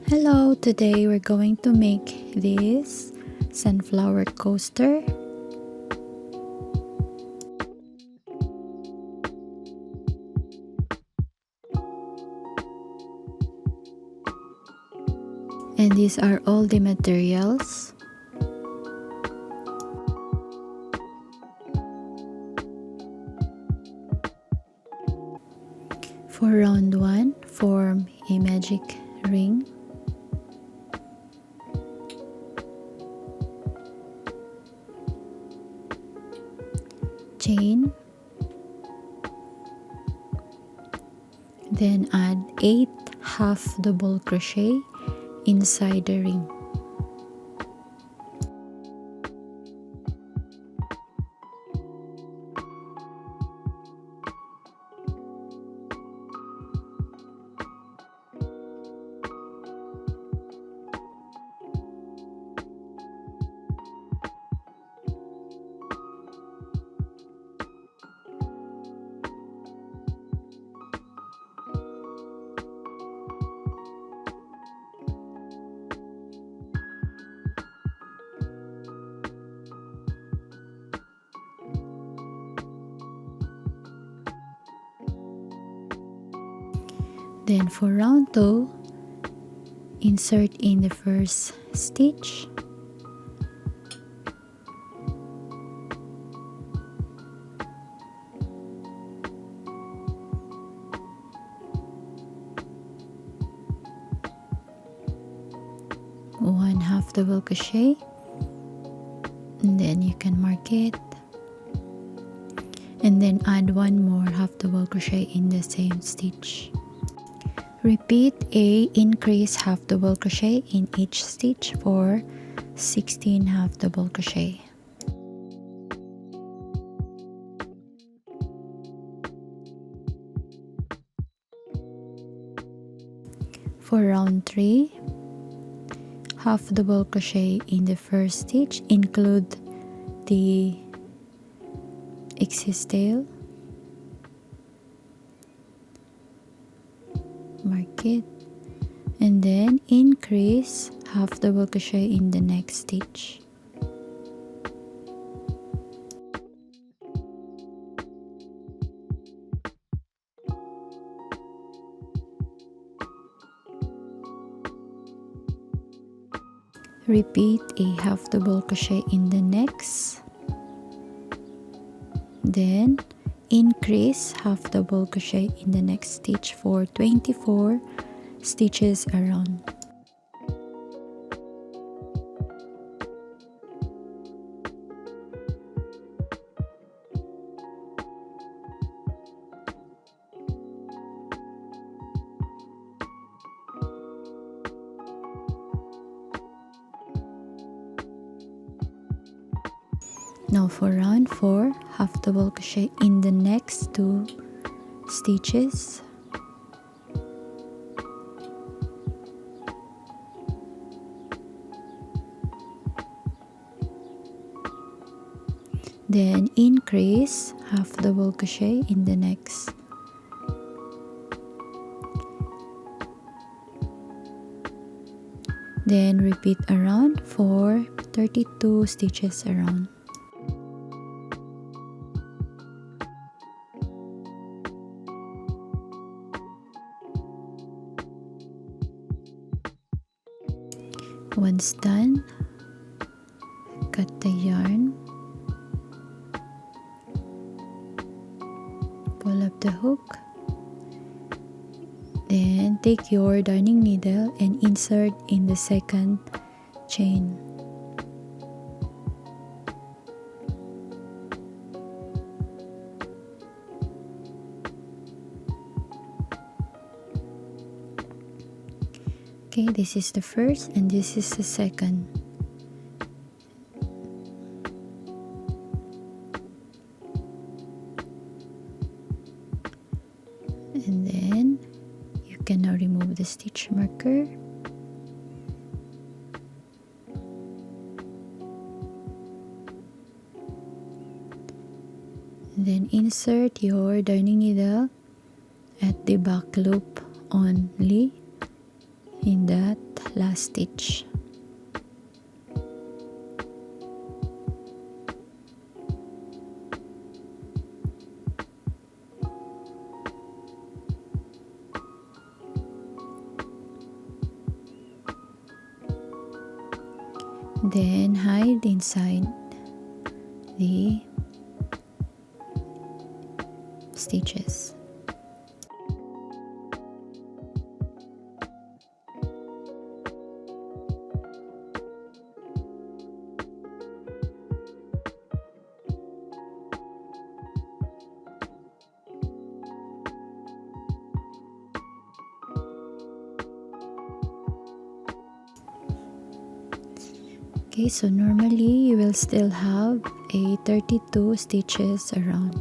Hello, today we're going to make this sunflower coaster. And these are all the materials. For round 1, form a magic ring. Chain. Then add 8 half double crochet inside the ring. Then for round 2, insert in the first stitch. One half double crochet, and then you can mark it, and then add one more half double crochet in the same stitch. Repeat a increase half double crochet in each stitch for 16 half double crochet. For round 3, half double crochet in the first stitch, include the excess tail. Mark it, and then increase half double crochet in the next stitch. Repeat a half double crochet in the next, then increase half double crochet in the next stitch for 24 stitches around. Now for round 4, half double crochet in the next 2 stitches. Then increase half double crochet in the next. Then repeat around for 32 stitches around. Once done, cut the yarn, pull up the hook, then take your darning needle and insert in the second chain. Okay, this is the first and this is the second. And then you can now remove the stitch marker. And then insert your darning needle at the back loop only in that last stitch. Then hide inside the stitches. Okay, so normally you will still have a 32 stitches around.